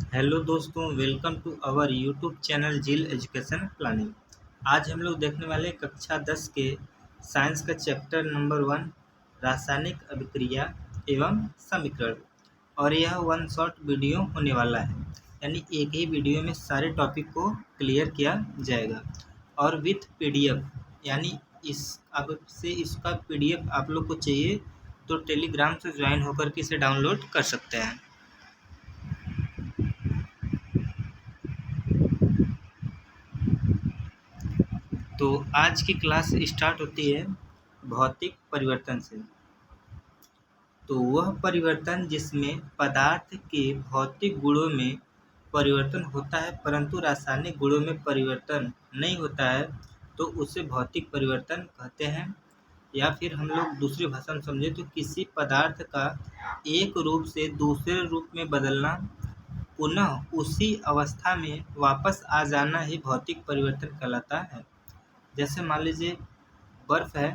Hello दोस्तों, welcome to our YouTube channel जिल education planning. आज हम लोग देखने वाले कक्षा 10 के साइंस का चैप्टर नंबर 1 रासायनिक अभिक्रिया एवं समीकरण। और यह वन शॉट वीडियो होने वाला है, यानी एक ही वीडियो में सारे टॉपिक को क्लियर किया जाएगा और विथ पीडीएफ। यानी इस अब से इसका पीडीएफ आप लोग को चाहिए तो टेलीग्राम से ज्वाइन होकर के इसे डाउनलोड कर सकते हैं। तो आज की क्लास स्टार्ट होती है भौतिक परिवर्तन से। तो वह परिवर्तन जिसमें पदार्थ के भौतिक गुणों में परिवर्तन होता है परंतु रासायनिक गुणों में परिवर्तन नहीं होता है, तो उसे भौतिक परिवर्तन कहते हैं। या फिर हम लोग दूसरी भाषा में समझे तो किसी पदार्थ का एक रूप से दूसरे रूप में बदलना, पुनः उसी अवस्था में वापस आ जाना ही भौतिक परिवर्तन कहलाता है। जैसे मान लीजिए बर्फ़ है,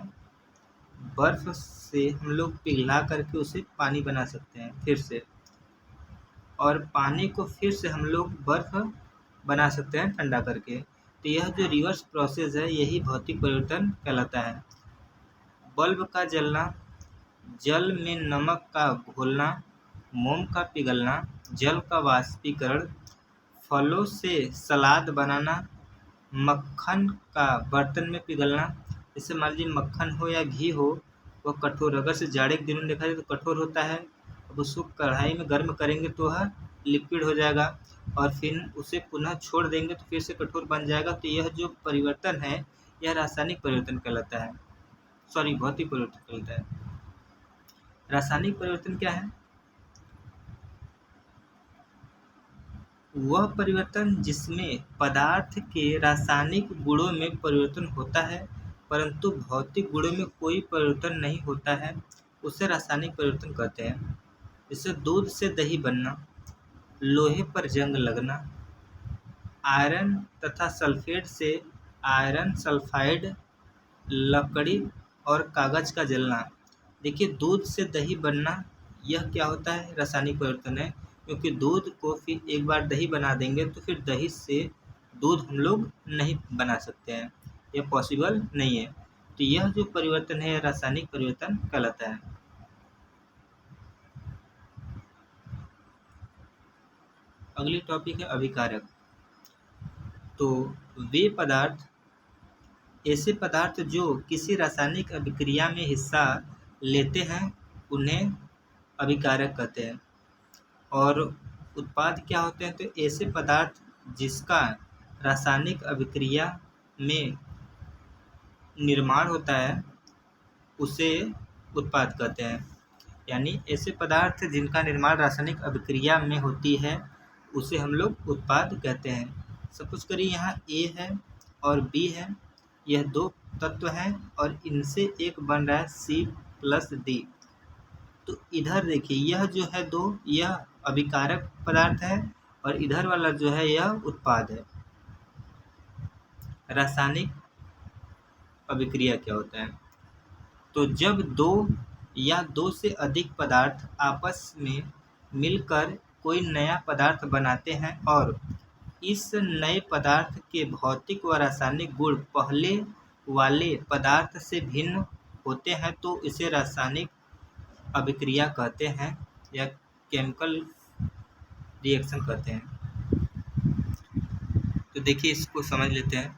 बर्फ़ से हम लोग पिघला करके उसे पानी बना सकते हैं फिर से, और पानी को फिर से हम लोग बर्फ़ बना सकते हैं ठंडा करके। तो यह जो रिवर्स प्रोसेस है यही भौतिक परिवर्तन कहलाता है। बल्ब का जलना, जल में नमक का घोलना, मोम का पिघलना, जल का वाष्पीकरण, फलों से सलाद बनाना, मक्खन का बर्तन में पिघलना। जैसे मान लीजिए मक्खन हो या घी हो, वह कठोर, अगर से जाड़े के दिनों में देखा जाए तो कठोर होता है। अब उसको कढ़ाई में गर्म करेंगे तो वह लिक्विड हो जाएगा और फिर उसे पुनः छोड़ देंगे तो फिर से कठोर बन जाएगा। तो यह जो परिवर्तन है यह रासायनिक परिवर्तन कहलाता है, सॉरी भौतिक परिवर्तन कहलाता है। रासायनिक परिवर्तन क्या है? वह परिवर्तन जिसमें पदार्थ के रासायनिक गुणों में परिवर्तन होता है परंतु भौतिक गुणों में कोई परिवर्तन नहीं होता है, उसे रासायनिक परिवर्तन कहते हैं। जैसे दूध से दही बनना, लोहे पर जंग लगना, आयरन तथा सल्फेट से आयरन सल्फाइड, लकड़ी और कागज का जलना। देखिए दूध से दही बनना यह क्या होता है? रासायनिक परिवर्तन है, क्योंकि दूध को फिर एक बार दही बना देंगे तो फिर दही से दूध हम लोग नहीं बना सकते हैं, यह पॉसिबल नहीं है। तो यह जो परिवर्तन है रासायनिक परिवर्तन कहलाता है। अगली टॉपिक है अभिकारक। तो वे पदार्थ, ऐसे पदार्थ जो किसी रासायनिक अभिक्रिया में हिस्सा लेते हैं उन्हें अभिकारक कहते हैं। और उत्पाद क्या होते हैं? तो ऐसे पदार्थ जिसका रासायनिक अभिक्रिया में निर्माण होता है उसे उत्पाद कहते हैं। यानी ऐसे पदार्थ जिनका निर्माण रासायनिक अभिक्रिया में होती है उसे हम लोग उत्पाद कहते हैं। सपोज करिए यहाँ ए है और बी है, यह दो तत्व हैं और इनसे एक बन रहा है C+D। तो इधर देखिए यह जो है दो, यह अभिकारक पदार्थ है और इधर वाला जो है यह उत्पाद है। रासायनिक अभिक्रिया क्या होता है? तो जब दो या दो से अधिक पदार्थ आपस में मिलकर कोई नया पदार्थ बनाते हैं और इस नए पदार्थ के भौतिक व रासायनिक गुण पहले वाले पदार्थ से भिन्न होते हैं तो इसे रासायनिक अभिक्रिया कहते हैं या केमिकल रिएक्शन कहते हैं। तो देखिए इसको समझ लेते हैं।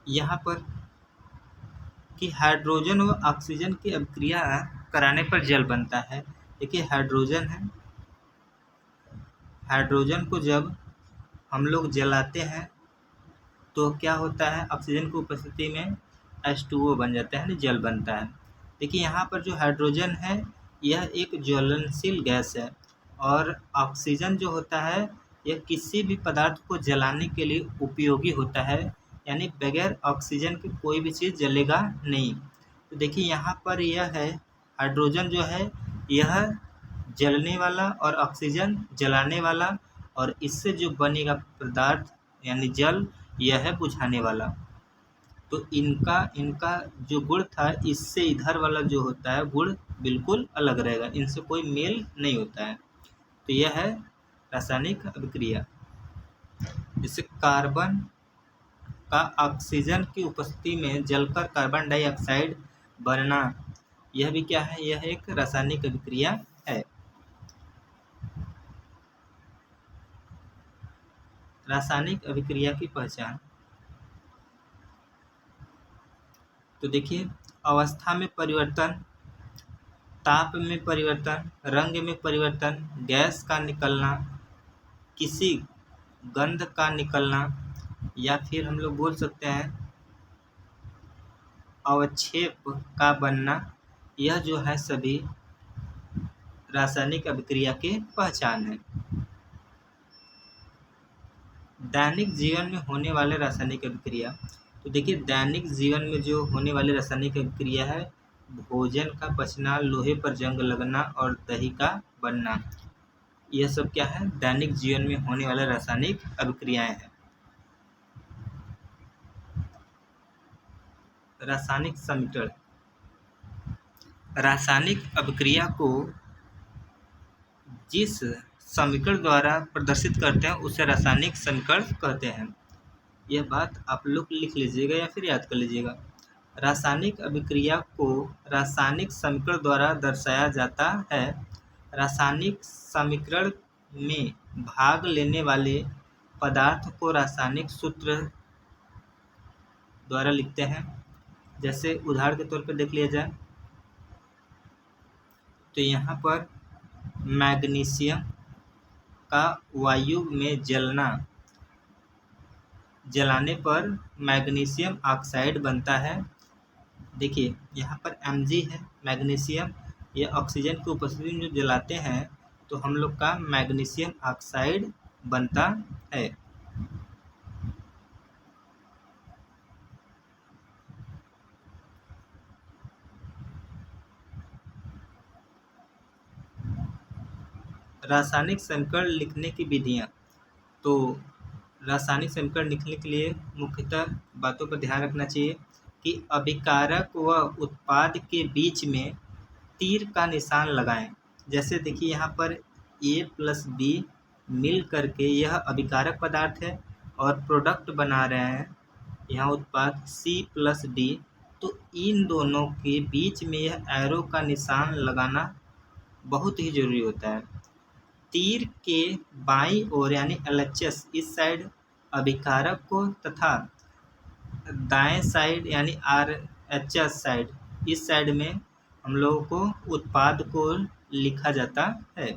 यहाँ पर कि हाइड्रोजन व ऑक्सीजन की अभिक्रिया कराने पर जल बनता है। देखिए हाइड्रोजन है, हाइड्रोजन को जब हम लोग जलाते हैं तो क्या होता है? ऑक्सीजन की उपस्थिति में H2O बन जाता है, जल बनता है। देखिए यहाँ पर जो हाइड्रोजन है यह एक ज्वलनशील गैस है और ऑक्सीजन जो होता है यह किसी भी पदार्थ को जलाने के लिए उपयोगी होता है, यानी बगैर ऑक्सीजन के कोई भी चीज़ जलेगा नहीं। तो देखिए यहाँ पर यह है हाइड्रोजन जो है यह जलने वाला और ऑक्सीजन जलाने वाला, और इससे जो बनेगा पदार्थ यानी जल यह है बुझाने वाला। तो इनका जो गुण था इससे इधर वाला जो होता है गुण बिल्कुल अलग रहेगा, इनसे कोई मेल नहीं होता है। तो यह है रासायनिक अभिक्रिया। जैसे कार्बन का ऑक्सीजन की उपस्थिति में जलकर कार्बन डाइऑक्साइड बनना, यह भी क्या है, यह एक रासायनिक अभिक्रिया है। रासायनिक अभिक्रिया की पहचान। तो देखिए, अवस्था में परिवर्तन, ताप में परिवर्तन, रंग में परिवर्तन, गैस का निकलना, किसी गंध का निकलना, या फिर हम लोग बोल सकते हैं अवक्षेप का बनना, यह जो है सभी रासायनिक अभिक्रिया के पहचान है। दैनिक जीवन में होने वाले रासायनिक अभिक्रिया। तो देखिए, दैनिक जीवन में जो होने वाली रासायनिक अभिक्रिया है, भोजन का पचना, लोहे पर जंग लगना और दही का बनना, यह सब क्या है, दैनिक जीवन में होने वाले रासायनिक अभिक्रियाएं हैं। रासायनिक समीकरण। रासायनिक अभिक्रिया को जिस समीकरण द्वारा प्रदर्शित करते हैं उसे रासायनिक समीकरण कहते हैं। यह बात आप लोग लिख लीजिएगा या फिर याद कर लीजिएगा। रासायनिक अभिक्रिया को रासायनिक समीकरण द्वारा दर्शाया जाता है। रासायनिक समीकरण में भाग लेने वाले पदार्थ को रासायनिक सूत्र द्वारा लिखते हैं। जैसे उदाहरण के तौर पर देख लिया जाए तो यहाँ पर मैग्नीशियम का वायु में जलाने पर मैग्नीशियम ऑक्साइड बनता है। देखिए, यहाँ पर Mg है मैग्नीशियम, ये ऑक्सीजन की उपस्थिति में जो जलाते हैं तो हम लोग का मैग्नीशियम ऑक्साइड बनता है। रासायनिक समीकरण लिखने की विधियाँ। तो रासायनिक समीकरण लिखने के लिए मुख्यतः बातों पर ध्यान रखना चाहिए कि अभिकारक व उत्पाद के बीच में तीर का निशान लगाएं। जैसे देखिए, यहाँ पर A+B मिल करके यह अभिकारक पदार्थ है और प्रोडक्ट बना रहे हैं, यहाँ उत्पाद C+D। तो इन दोनों के बीच में यह एरो का निशान लगाना बहुत ही जरूरी होता है। तीर के बाईं ओर यानी LHS इस साइड अभिकारक को तथा दाएं साइड यानी RHS साइड इस साइड में हम लोगों को उत्पाद को लिखा जाता है।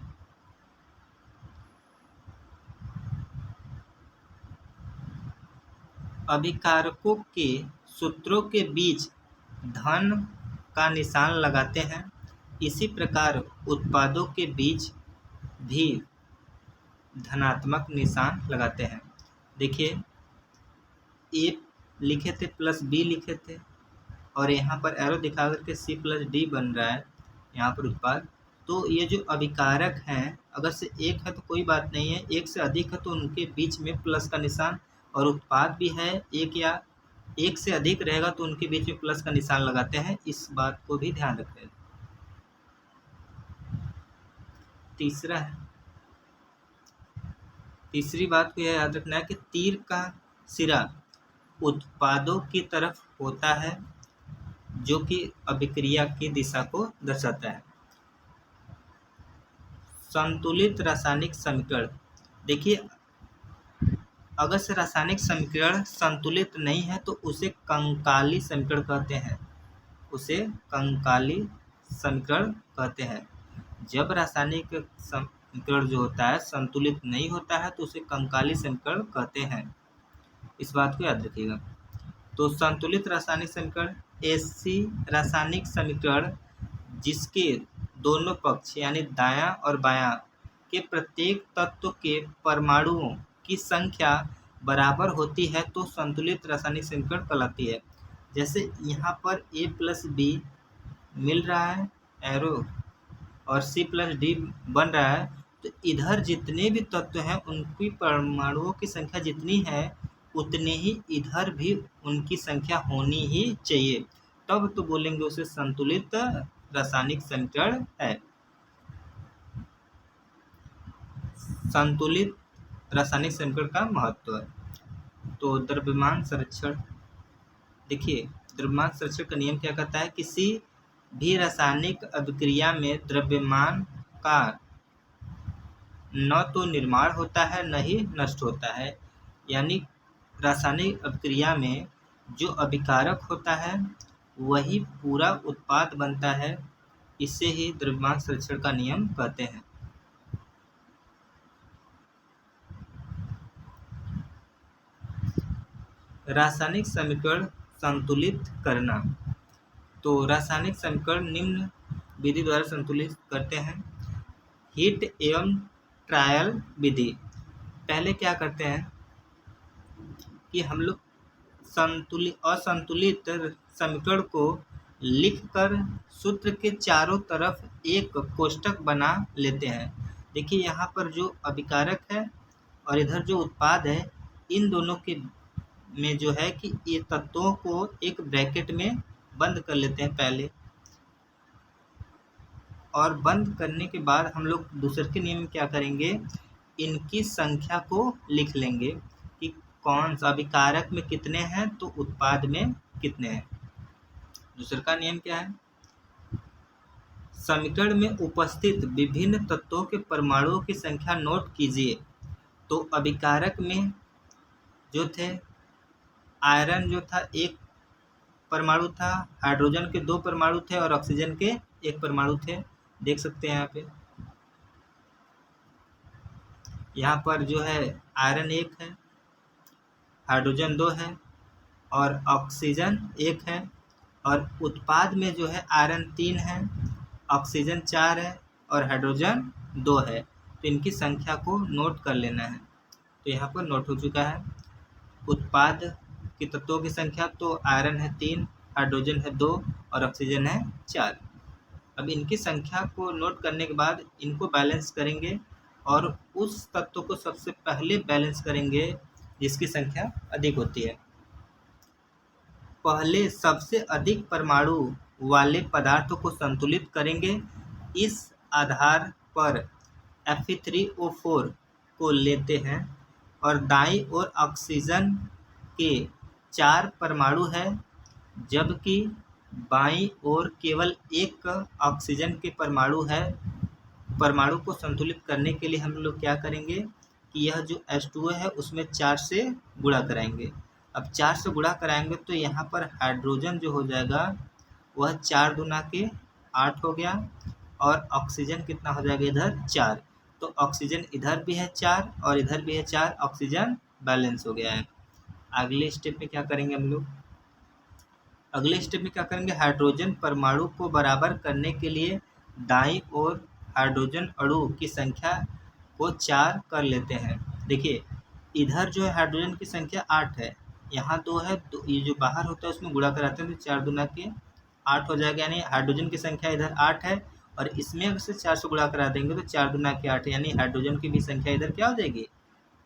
अभिकारकों के सूत्रों के बीच धन का निशान लगाते हैं। इसी प्रकार उत्पादों के बीच भी धनात्मक निशान लगाते हैं। देखिए, A लिखे थे +B लिखे थे और यहाँ पर एरो दिखा करके C+D बन रहा है यहाँ पर उत्पाद। तो ये जो अभिकारक हैं, अगर से एक है तो कोई बात नहीं है, एक से अधिक है तो उनके बीच में प्लस का निशान, और उत्पाद भी है एक या एक से अधिक रहेगा तो उनके बीच में प्लस का निशान लगाते हैं। इस बात को भी ध्यान रखें। तीसरी बात को यह याद रखना है कि तीर का सिरा उत्पादों की तरफ होता है जो कि अभिक्रिया की दिशा को दर्शाता है। संतुलित रासायनिक समीकरण। देखिए, अगर से रासायनिक समीकरण संतुलित नहीं है तो उसे कंकाली समीकरण कहते हैं। उसे कंकाली समीकरण कहते हैं। जब रासायनिक समीकरण जो होता है संतुलित नहीं होता है तो उसे कंकाली समीकरण कहते हैं। इस बात को याद रखिएगा। तो संतुलित रासायनिक समीकरण ऐसी रासायनिक समीकरण जिसके दोनों पक्ष यानी दायां और बायां के प्रत्येक तत्व के परमाणुओं की संख्या बराबर होती है तो संतुलित रासायनिक समीकरण कहलाती है। जैसे यहाँ पर A+B मिल रहा है एरो और C+D बन रहा है, तो इधर जितने भी तत्व हैं उनकी परमाणुओं की संख्या जितनी है उतने ही इधर भी उनकी संख्या होनी ही चाहिए, तब तो बोलेंगे उसे संतुलित रासायनिक समीकरण है। संतुलित रासायनिक समीकरण का महत्व है। तो द्रव्यमान संरक्षण, देखिए द्रव्यमान संरक्षण का नियम क्या कहता है, किसी भी रासायनिक अभिक्रिया में द्रव्यमान का न तो निर्माण होता है न ही नष्ट होता है। यानी रासायनिक अभिक्रिया में जो अभिकारक होता है वही पूरा उत्पाद बनता है। इसे ही द्रव्यमान संरक्षण का नियम कहते हैं। रासायनिक समीकरण संतुलित करना। तो रासायनिक समीकरण निम्न विधि द्वारा संतुलित करते हैं। हीट एवं ट्रायल विधि। पहले क्या करते हैं कि हम लोग असंतुलित समीकरण को लिखकर सूत्र के चारों तरफ एक कोष्ठक बना लेते हैं। देखिए यहाँ पर जो अभिकारक है और इधर जो उत्पाद है, इन दोनों के में जो है कि ये तत्वों को एक ब्रैकेट में बंद कर लेते हैं पहले, और बंद करने के बाद हम लोग दूसरे के नियम में क्या करेंगे, इनकी संख्या को लिख लेंगे कि कौन सा अभिकारक में कितने हैं तो उत्पाद में कितने हैं। दूसरा का नियम क्या है, समीकरण में उपस्थित विभिन्न तत्वों के परमाणुओं की संख्या नोट कीजिए। तो अभिकारक में जो थे, आयरन जो था 1 परमाणु था, हाइड्रोजन के 2 परमाणु थे और ऑक्सीजन के 1 परमाणु थे। देख सकते हैं यहाँ पर जो है आयरन 1 है, हाइड्रोजन 2 है और ऑक्सीजन 1 है। और उत्पाद में जो है आयरन 3 है, ऑक्सीजन 4 है और हाइड्रोजन 2 है। तो इनकी संख्या को नोट कर लेना है। तो यहाँ पर नोट हो चुका है। उत्पाद के तत्वों की संख्या, तो आयरन है 3, हाइड्रोजन है 2 और ऑक्सीजन है 4। अब इनकी संख्या को नोट करने के बाद इनको बैलेंस करेंगे और उस तत्व को सबसे पहले बैलेंस करेंगे जिसकी संख्या अधिक होती है। पहले सबसे अधिक परमाणु वाले पदार्थों को संतुलित करेंगे। इस आधार पर Fe3O4 को लेते हैं और दाईं ओर ऑक्सीजन के 4 परमाणु है, जबकि बाईं ओर केवल 1 ऑक्सीजन के परमाणु है। परमाणु को संतुलित करने के लिए हम लोग क्या करेंगे कि यह जो H2O है उसमें 4 से गुणा कराएंगे। अब 4 से गुणा कराएंगे तो यहाँ पर हाइड्रोजन जो हो जाएगा वह 4 दूना के 8 हो गया और ऑक्सीजन कितना हो जाएगा इधर 4। तो ऑक्सीजन इधर भी है 4 और इधर भी है 4, ऑक्सीजन बैलेंस हो गया है। अगले स्टेप में क्या करेंगे हम लोग, अगले स्टेप में क्या करेंगे, हाइड्रोजन परमाणु को बराबर करने के लिए दाईं ओर हाइड्रोजन अणु की संख्या को 4 कर लेते हैं। देखिए इधर जो है हाइड्रोजन की संख्या 8 है, यहाँ 2 है, तो ये जो बाहर होता है उसमें गुणा कराते हैं तो 4 दूना के 8 हो जाएगा। यानी हाइड्रोजन की संख्या इधर 8 है और इसमें अगर से 4 से गुणा करा देंगे तो 4 दूना के 8, यानी हाइड्रोजन की भी संख्या इधर क्या हो जाएगी,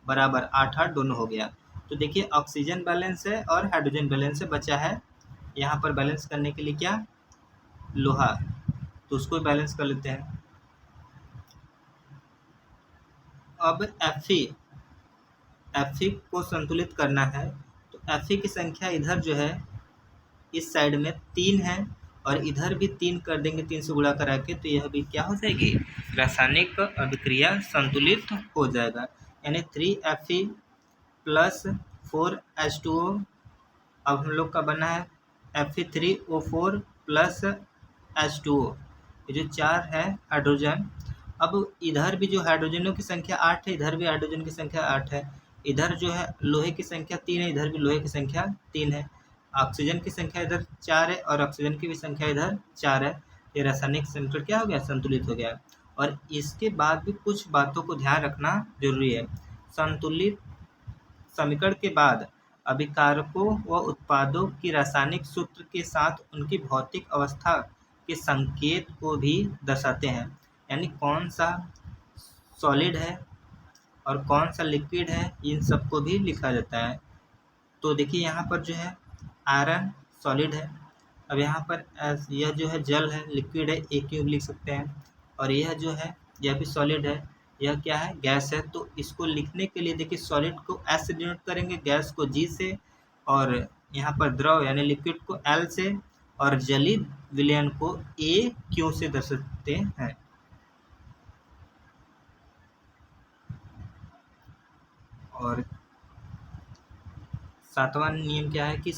बराबर 8 दोनों हो गया। तो देखिए ऑक्सीजन बैलेंस है और हाइड्रोजन बैलेंस है, बचा है यहाँ पर बैलेंस करने के लिए क्या, लोहा, तो उसको बैलेंस कर लेते हैं। अब Fe को संतुलित करना है तो Fe की संख्या इधर जो है इस साइड में 3 है और इधर भी 3 कर देंगे, 3 से गुणा करा के, तो यह भी क्या हो जाएगी, रासायनिक अभिक्रिया संतुलित हो जाएगा। यानी 3Fe प्लस 4H2O। अब हम लोग का बना है Fe3O4 प्लस H2O, ये जो 4 है हाइड्रोजन। अब इधर भी जो हाइड्रोजनों की संख्या 8 है, इधर भी हाइड्रोजन की संख्या 8 है। इधर जो है लोहे की संख्या 3 है, इधर भी लोहे की संख्या 3 है। ऑक्सीजन की संख्या इधर 4 है और ऑक्सीजन की भी संख्या इधर 4 है। ये रासायनिक समीकरण क्या हो गया, संतुलित हो गया। और इसके बाद भी कुछ बातों को ध्यान रखना जरूरी है। संतुलित समीकरण के बाद अभिकारकों व उत्पादों की रासायनिक सूत्र के साथ उनकी भौतिक अवस्था के संकेत को भी दर्शाते हैं। यानी कौन सा सॉलिड है और कौन सा लिक्विड है, इन सबको भी लिखा जाता है। तो देखिए यहाँ पर जो है आयरन सॉलिड है, अब यहाँ पर यह जो है जल है, लिक्विड है, ए क्यूब लिख सकते हैं, और यह जो है यह भी सॉलिड है, यह क्या है, गैस है। तो इसको लिखने के लिए देखिए सॉलिड को एस से डिनोट करेंगे, गैस को जी से, और यहाँ पर द्रव यानी लिक्विड को एल से, और जलीय विलयन को ए क्यू से दर्शाते हैं। और सातवां नियम क्या है कि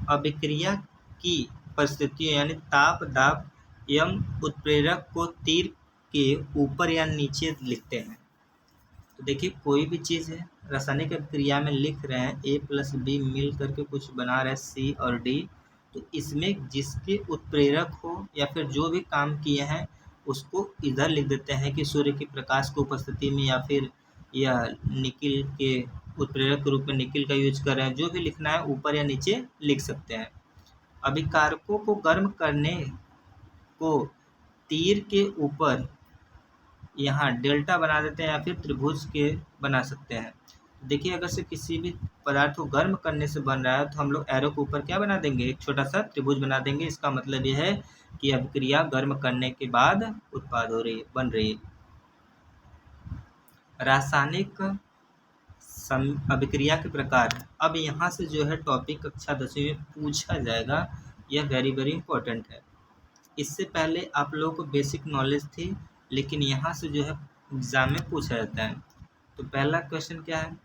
अभिक्रिया की परिस्थितियों यानी ताप, दाब एवं उत्प्रेरक को तीर के ऊपर या नीचे लिखते हैं। तो देखिए कोई भी चीज़ है, रासायनिक अभिक्रिया में लिख रहे हैं ए प्लस बी मिल करके कुछ बना रहे हैं सी और डी, तो इसमें जिसके उत्प्रेरक हो या फिर जो भी काम किए हैं उसको इधर लिख देते हैं कि सूर्य के प्रकाश की उपस्थिति में, या फिर यह निकिल के उत्प्रेरक के रूप में निकिल का यूज कर रहे हैं, जो भी लिखना है ऊपर या नीचे लिख सकते हैं। अभिकारकों को गर्म करने को तीर के ऊपर यहाँ डेल्टा बना देते हैं या फिर त्रिभुज के बना सकते हैं। देखिए अगर से किसी भी पदार्थ को गर्म करने से बन रहा है तो हम लोग एरो के ऊपर क्या बना देंगे, एक छोटा सा त्रिभुज बना देंगे। इसका मतलब यह है कि अभिक्रिया गर्म करने के बाद उत्पाद हो रही है, बन रही है। रासायनिक अभिक्रिया के प्रकार, अब यहाँ से जो है टॉपिक कक्षा 10वीं में पूछा जाएगा, यह वेरी वेरी इंपॉर्टेंट है। इससे पहले आप लोगों को बेसिक नॉलेज थी, लेकिन यहाँ से जो है एग्जाम में पूछा जाता है। तो पहला क्वेश्चन क्या है,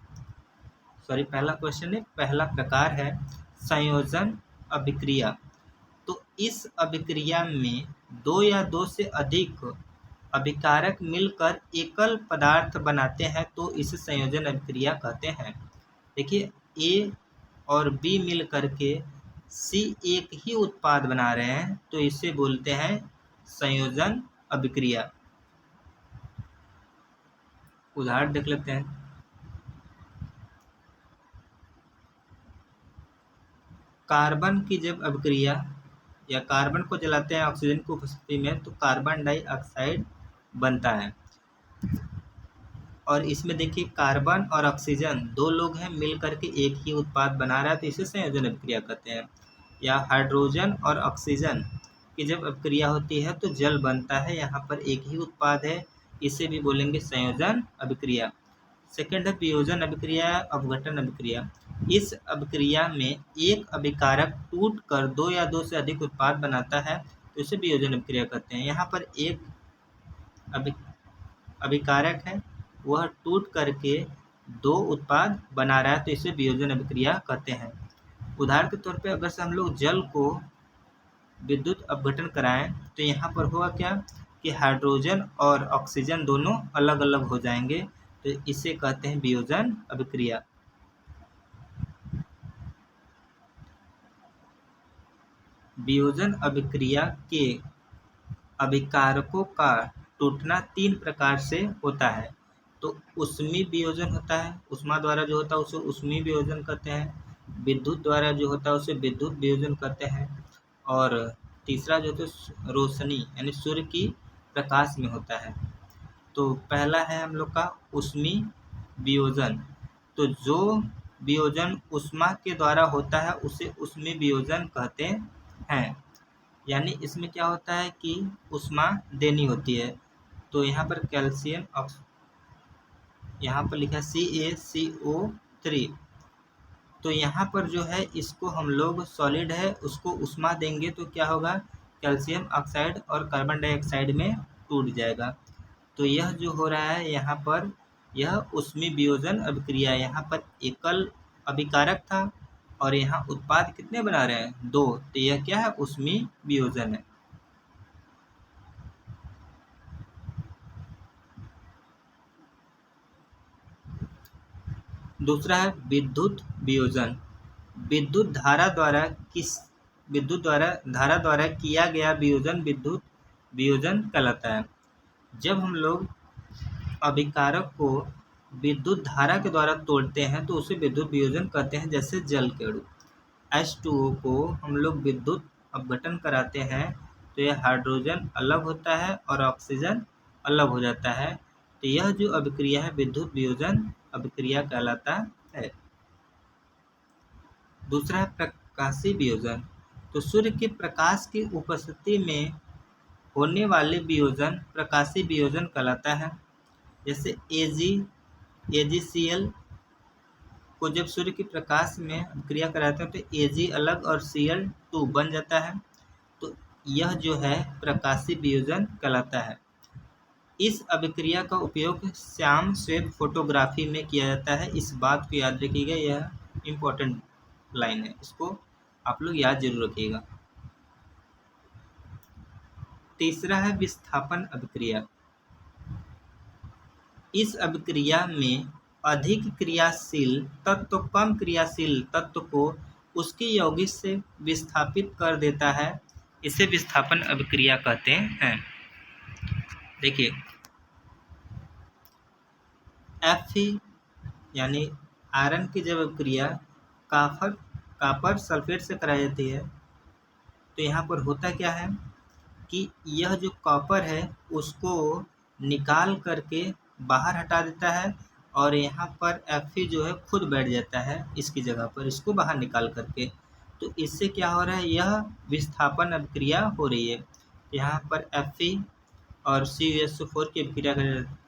पहला क्वेश्चन है, पहला प्रकार है संयोजन अभिक्रिया। तो इस अभिक्रिया में दो या दो से अधिक अभिकारक मिलकर एकल पदार्थ बनाते हैं तो इसे संयोजन अभिक्रिया कहते हैं। देखिए ए और बी मिल करके सी एक ही उत्पाद बना रहे हैं तो इसे बोलते हैं संयोजन अभिक्रिया। उदाहरण देख लेते हैं। कार्बन की जब अभिक्रिया या कार्बन को जलाते हैं ऑक्सीजन की उपस्थिति में तो कार्बन डाइऑक्साइड बनता है। और इसमें देखिए कार्बन और ऑक्सीजन दो लोग हैं, मिल करके एक ही उत्पाद बना रहा है तो इसे संयोजन अभिक्रिया कहते हैं। या हाइड्रोजन और ऑक्सीजन की जब अभिक्रिया होती है तो जल बनता है, यहाँ पर एक ही उत्पाद है, इसे भी बोलेंगे संयोजन अभिक्रिया। सेकेंड है वियोजन अभिक्रिया, अपघटन अभिक्रिया। इस अभिक्रिया में एक अभिकारक टूट कर दो या दो से अधिक उत्पाद बनाता है तो इसे वियोजन अभिक्रिया कहते हैं। यहाँ पर एक अभिकारक है, वह टूट करके दो उत्पाद बना रहा है तो इसे वियोजन अभिक्रिया कहते हैं। उदाहरण के तौर पे अगर से हम लोग जल को विद्युत अपघटन कराएं तो यहाँ पर होगा क्या कि हाइड्रोजन और ऑक्सीजन दोनों अलग अलग हो जाएंगे तो इसे कहते हैं वियोजन अभिक्रिया। वियोजन अभिक्रिया के अभिकारकों का टूटना तीन प्रकार से होता है। तो उष्मीय वियोजन होता है, उष्मा द्वारा जो होता है उसे उष्मीय वियोजन कहते हैं। विद्युत द्वारा जो होता है उसे विद्युत वियोजन कहते हैं। और तीसरा जो होता है रोशनी यानी सूर्य की प्रकाश में होता है। तो पहला है हम लोग का उष्मीय वियोजन। तो जो वियोजन उष्मा के द्वारा होता है उसे उष्मीय वियोजन कहते हैं। यानी इसमें क्या होता है कि उष्मा देनी होती है। तो यहाँ पर कैल्शियम यहाँ पर लिखा है CaCO3। तो यहाँ पर जो है इसको हम लोग सॉलिड है उसको उष्मा देंगे तो क्या होगा, कैल्शियम ऑक्साइड और कार्बन डाइऑक्साइड में टूट जाएगा। तो यह जो हो रहा है यहाँ पर यह उष्मीय वियोजन अभिक्रिया। यहाँ पर एकल अभिकारक था और यहाँ उत्पाद कितने बना रहे हैं, दो, तो यह क्या है, उष्मीय वियोजन है। दूसरा है विद्युत वियोजन। विद्युत धारा द्वारा किया गया वियोजन विद्युत वियोजन कहलाता है। जब हम लोग अभिकारक को विद्युत धारा के द्वारा तोड़ते हैं तो उसे विद्युत वियोजन कहते हैं। जैसे जल के अणु H2O को हम लोग विद्युत अपघटन कराते हैं तो यह हाइड्रोजन अलग होता है और ऑक्सीजन अलग हो जाता है। तो यह जो अभिक्रिया है विद्युत वियोजन अभिक्रिया कहलाता है। दूसरा है प्रकाशीय वियोजन। तो सूर्य के प्रकाश की उपस्थिति में होने वाले वियोजन प्रकाशीय वियोजन कहलाता है। जैसे AgCl को जब सूर्य के प्रकाश में अभिक्रिया कराते हैं तो Ag अलग और Cl2 बन जाता है। तो यह जो है प्रकाशीय वियोजन कहलाता है। इस अभिक्रिया का उपयोग श्याम श्वेत फोटोग्राफी में किया जाता है। इस बात को याद रखिएगा, यह इम्पोर्टेंट लाइन है, इसको आप लोग याद जरूर रखिएगा। तीसरा है विस्थापन अभिक्रिया। इस अभिक्रिया में अधिक क्रियाशील तत्व कम क्रियाशील तत्व को उसके यौगिक से विस्थापित कर देता है। इसे विस्थापन अभिक्रिया कहते हैं। देखिए Fe यानी आयरन की जब अभिक्रिया कापर सल्फेट से कराई जाती है तो यहाँ पर होता क्या है कि यह जो कॉपर है उसको निकाल करके बाहर हटा देता है और यहाँ पर Fe जो है खुद बैठ जाता है इसकी जगह पर, इसको बाहर निकाल करके। तो इससे क्या हो रहा है, यह विस्थापन अभिक्रिया हो रही है। यहाँ पर Fe और CuSO4 की अभिक्रिया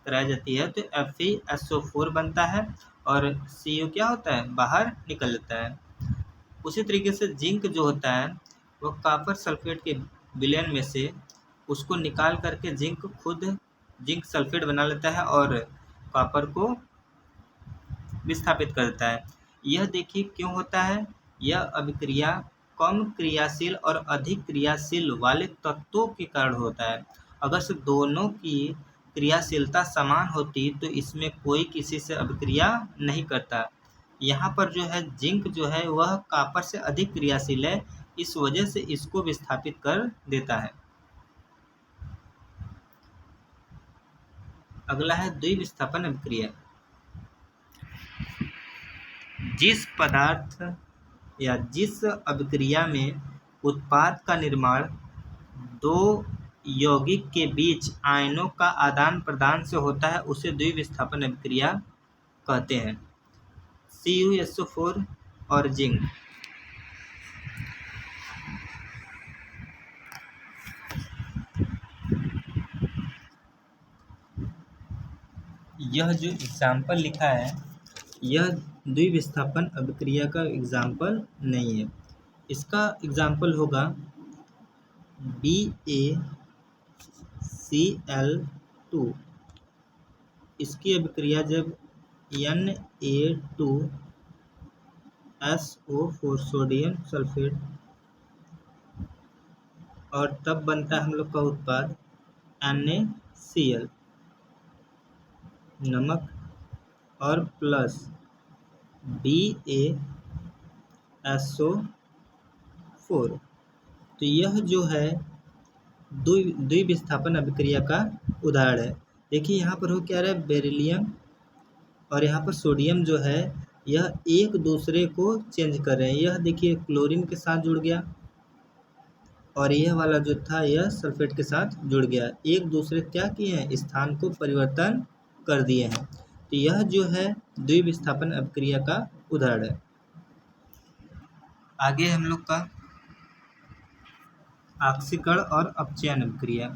कराई जाती है तो FeSO4 बनता है और Cu क्या होता है, बाहर निकल जाता है। उसी तरीके से जिंक जो होता है वो कॉपर सल्फेट के विलयन में से उसको निकाल करके जिंक खुद जिंक सल्फेट बना लेता है और कॉपर को विस्थापित कर देता है। यह देखिए क्यों होता है, यह अभिक्रिया कम क्रियाशील और अधिक क्रियाशील वाले तत्वों के कारण होता है। अगर से दोनों की क्रियाशीलता समान होती तो इसमें कोई किसी से अभिक्रिया नहीं करता। यहाँ पर जो है जिंक जो है वह कॉपर से अधिक क्रियाशील है, इस वजह से इसको विस्थापित कर देता है। अगला है द्विविस्थापन अभिक्रिया। जिस पदार्थ या जिस अभिक्रिया में उत्पाद का निर्माण दो यौगिक के बीच आयनों का आदान प्रदान से होता है उसे द्विविस्थापन अभिक्रिया कहते हैं। CuSO4 और जिंक, यह जो एग्जाम्पल लिखा है यह द्विविस्थापन अभिक्रिया का एग्जाम्पल नहीं है। इसका एग्जाम्पल होगा BaCl2। इसकी अभिक्रिया जब Na2SO4 सोडियम सल्फेट और तब बनता है हम लोग का उत्पाद NaCl, नमक और प्लस BaSO4। तो यह जो है द्विविस्थापन अभिक्रिया का उदाहरण है। देखिए यहाँ पर हो क्या रहा है, बेरिलियम और यहाँ पर सोडियम जो है यह एक दूसरे को चेंज कर रहे हैं। यह देखिए क्लोरीन के साथ जुड़ गया और यह वाला जो था यह सल्फेट के साथ जुड़ गया, एक दूसरे क्या किए हैं, स्थान को परिवर्तन कर दिए हैं। तो यह जो है द्विविस्थापन अभिक्रिया का उदाहरण है। आगे हम लोग का ऑक्सीकरण और अपचयन अभिक्रिया।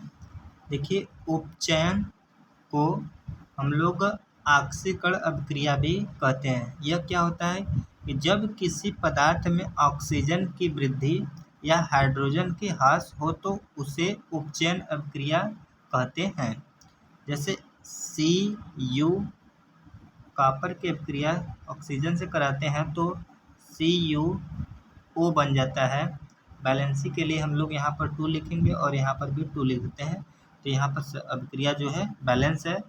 देखिए उपचयन को हम लोग ऑक्सीकरण अभिक्रिया भी कहते हैं। यह क्या होता है कि जब किसी पदार्थ में ऑक्सीजन की वृद्धि या हाइड्रोजन की ह्रास हो तो उसे उपचयन अभिक्रिया कहते हैं। जैसे Cu कॉपर की अभिक्रिया ऑक्सीजन से कराते हैं तो CuO बन जाता है। बैलेंसी के लिए हम लोग यहाँ पर 2 लिखेंगे और यहाँ पर भी 2 लिख देते हैं। तो यहाँ पर अभिक्रिया जो है बैलेंस है।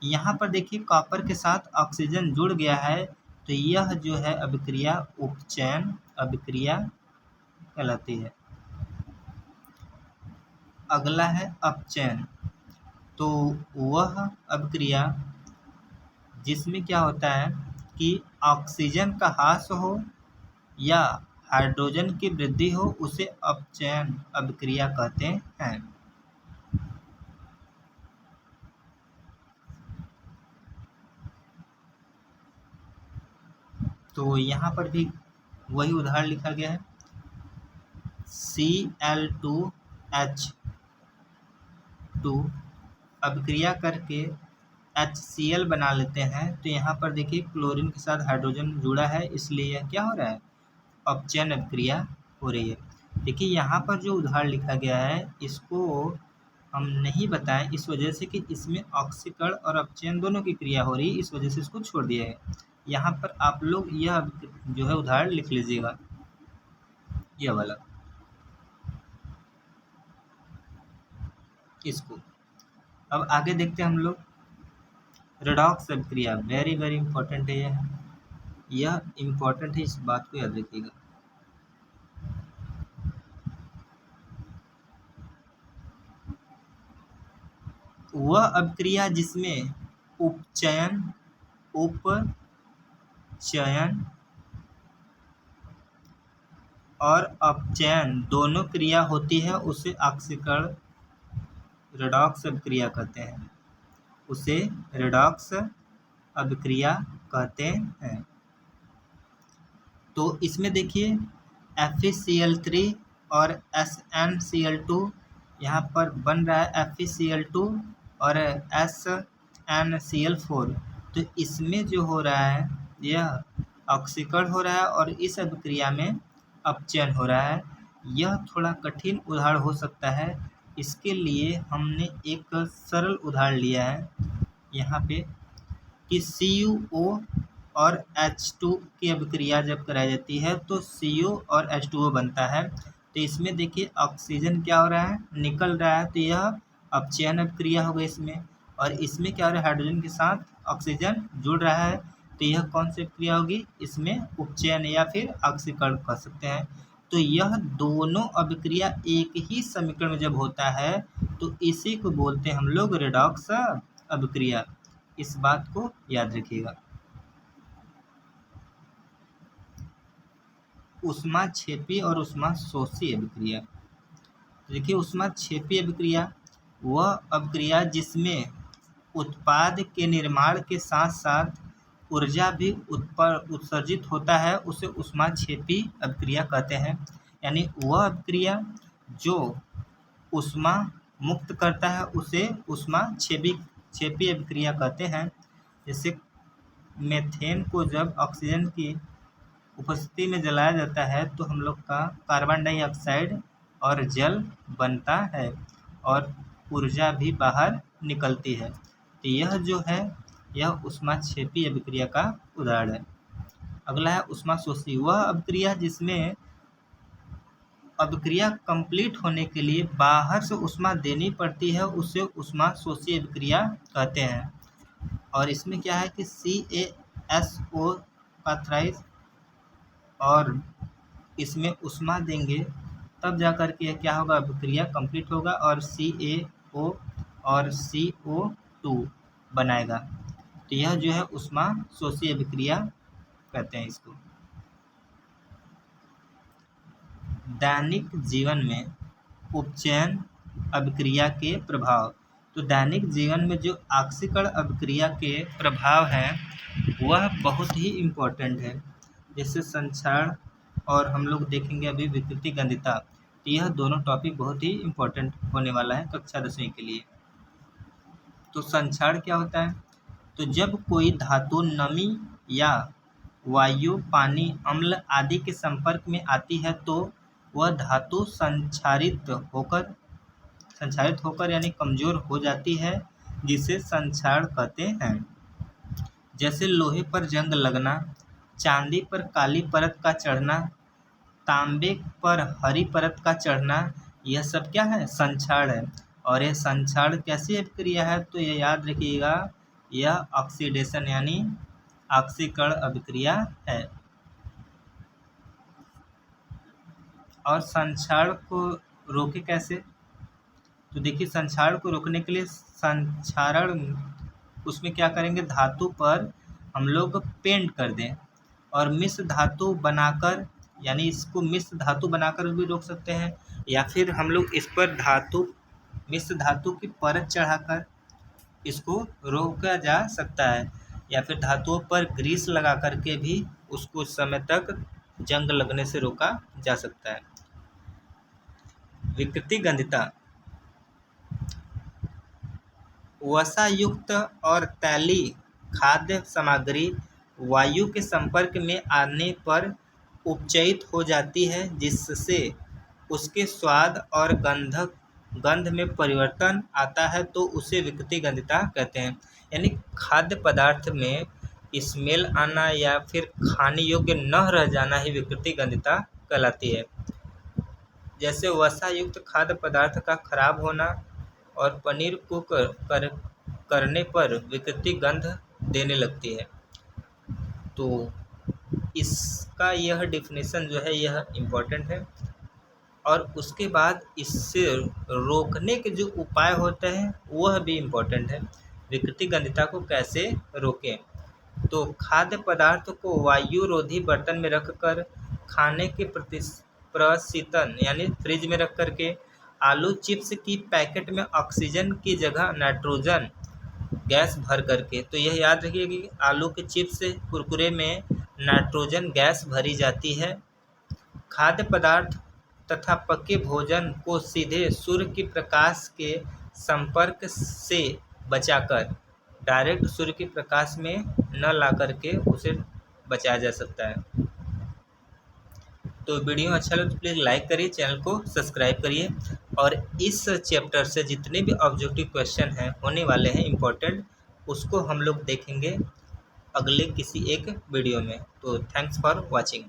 यहाँ पर देखिए कॉपर के साथ ऑक्सीजन जुड़ गया है तो यह जो है अभिक्रिया उपचयन अभिक्रिया कहलाती है। अगला है अपचयन। तो वह अभिक्रिया जिसमें क्या होता है कि ऑक्सीजन का ह्रास हो या हाइड्रोजन की वृद्धि हो उसे अपचयन अभिक्रिया कहते हैं। तो यहाँ पर भी वही उदाहरण लिखा गया है। Cl2H2 अभिक्रिया करके HCl बना लेते हैं। तो यहाँ पर देखिए क्लोरीन के साथ हाइड्रोजन जुड़ा है, इसलिए यह क्या हो रहा है, अपचयन अभिक्रिया हो रही है। देखिए यहाँ पर जो उदाहरण लिखा गया है इसको हम नहीं बताएं, इस वजह से कि इसमें ऑक्सीकरण और अपचयन दोनों की क्रिया हो रही है, इस वजह से इसको छोड़ दिया है। यहाँ पर आप लोग यह जो है उदाहरण लिख लीजिएगा, यह वाला इसको। अब आगे देखते हैं हम लोग रेडॉक्स अभिक्रिया। वेरी वेरी इंपॉर्टेंट है यह इंपॉर्टेंट है, इस बात को याद रखिएगा। वह अभिक्रिया जिसमें उपचयन और अपचयन दोनों क्रिया होती है उसे ऑक्सीकरण रेडॉक्स अभिक्रिया कहते हैं, उसे रेडॉक्स अभिक्रिया कहते हैं। तो इसमें देखिए FeCl3 और SnCl2 यहाँ पर बन रहा है FeCl2 और SnCl4। तो इसमें जो हो रहा है यह ऑक्सीकरण हो रहा है और इस अभिक्रिया में अपचयन हो रहा है। यह थोड़ा कठिन उदाहरण हो सकता है, इसके लिए हमने एक सरल उदाहरण लिया है यहाँ पे कि CuO और H2 की अभिक्रिया जब कराई जाती है तो CO और H2O बनता है। तो इसमें देखिए ऑक्सीजन क्या हो रहा है, निकल रहा है, तो यह अपचयन अभिक्रिया हो गई इसमें। और इसमें क्या हो रहा है, हाइड्रोजन के साथ ऑक्सीजन जुड़ रहा है, तो यह कौन सी अभिक्रिया होगी, इसमें उपचयन या फिर ऑक्सीकरण कह सकते हैं। तो यह दोनों अभिक्रिया एक ही समीकरण में जब होता है तो इसी को बोलते हैं हम लोग रेडॉक्स अभिक्रिया। इस बात को याद रखिएगा। ऊष्माक्षेपी और ऊष्माशोषी अभिक्रिया। देखिए ऊष्माक्षेपी अभिक्रिया वह अभिक्रिया जिसमें उत्पाद के निर्माण के साथ साथ ऊर्जा भी उत्सर्जित होता है, उसे ऊष्माक्षेपी अभिक्रिया कहते हैं। यानी वह अभिक्रिया जो ऊष्मा मुक्त करता है उसे ऊष्माक्षेपी अभिक्रिया कहते हैं। जैसे मेथेन को जब ऑक्सीजन की उपस्थिति में जलाया जाता है तो हम लोग का कार्बन डाइऑक्साइड और जल बनता है और ऊर्जा भी बाहर निकलती है। तो यह जो है यह ऊष्माक्षेपी अभिक्रिया का उदाहरण है। अगला है ऊष्माशोषी। वह अभिक्रिया जिसमें अभिक्रिया कंप्लीट होने के लिए बाहर से ऊष्मा देनी पड़ती है उसे ऊष्माशोषी अभिक्रिया कहते हैं। और इसमें क्या है कि CaSO का थ्राइस और इसमें ऊष्मा देंगे तब जा कर के क्या होगा, अभिक्रिया कंप्लीट होगा और CaO और CO2 बनाएगा। तो यह जो है ऊष्माशोषी अभिक्रिया कहते हैं इसको। दैनिक जीवन में उपचयन अभिक्रिया के प्रभाव। तो दैनिक जीवन में जो ऑक्सीकरण अभिक्रिया के प्रभाव हैं वह बहुत ही इम्पोर्टेंट है। जैसे संक्षारण और हम लोग देखेंगे अभी विकृति गंधिता। तो यह दोनों टॉपिक बहुत ही इम्पोर्टेंट होने वाला है कक्षा 10वीं के लिए। तो संक्षारण क्या होता है, तो जब कोई धातु नमी या वायु, पानी, अम्ल आदि के संपर्क में आती है तो वह धातु संक्षारित होकर यानी कमज़ोर हो जाती है, जिसे संक्षारण कहते हैं। जैसे लोहे पर जंग लगना, चांदी पर काली परत का चढ़ना, तांबे पर हरी परत का चढ़ना, यह सब क्या है, संक्षारण है। और यह संक्षारण कैसी अभिक्रिया है, तो यह याद रखिएगा, यह ऑक्सीडेशन यानी ऑक्सीकरण अभिक्रिया है। और संक्षारण को रोके कैसे, तो देखिए संक्षारण को रोकने के लिए संक्षारण उसमें क्या करेंगे, धातु पर हम लोग पेंट कर दें और मिश्र धातु बनाकर, यानी इसको मिश्र धातु बनाकर भी रोक सकते हैं, या फिर हम लोग इस पर मिश्र धातु की परत चढ़ाकर इसको रोका जा सकता है, या फिर धातुओं पर ग्रीस लगा करके भी उसको समय तक जंग लगने से रोका जा सकता है। विकृतिगंधता वसायुक्त और तैलीय खाद्य सामग्री वायु के संपर्क में आने पर उपचयित हो जाती है, जिससे उसके स्वाद और गंध में परिवर्तन आता है, तो उसे विकृतिगंधता कहते हैं। यानी खाद्य पदार्थ में स्मेल आना या फिर खाने योग्य न रह जाना ही विकृतिगंधता कहलाती है। जैसे वसा युक्त खाद्य पदार्थ का खराब होना और पनीर को करने पर विकृति गंध देने लगती है। तो इसका यह डेफिनेशन जो है यह इम्पोर्टेंट है। और उसके बाद इससे रोकने के जो उपाय होते हैं वह भी इम्पोर्टेंट है। विकृतिगंधता को कैसे रोकें? तो खाद्य पदार्थ को वायुरोधी बर्तन में रखकर खाने के प्रशीतन यानी फ्रिज में रख करके आलू चिप्स की पैकेट में ऑक्सीजन की जगह नाइट्रोजन गैस भर करके, तो यह याद रखिए कि आलू के चिप्स कुरकुरे में नाइट्रोजन गैस भरी जाती है। खाद्य पदार्थ तथा पके भोजन को सीधे सूर्य के प्रकाश के संपर्क से बचाकर डायरेक्ट सूर्य के प्रकाश में न ला करके उसे बचाया जा सकता है। तो वीडियो अच्छा लगे तो प्लीज़ लाइक करिए, चैनल को सब्सक्राइब करिए। और इस चैप्टर से जितने भी ऑब्जेक्टिव क्वेश्चन हैं होने वाले हैं इम्पोर्टेंट, उसको हम लोग देखेंगे अगले किसी एक वीडियो में। तो थैंक्स फॉर वॉचिंग।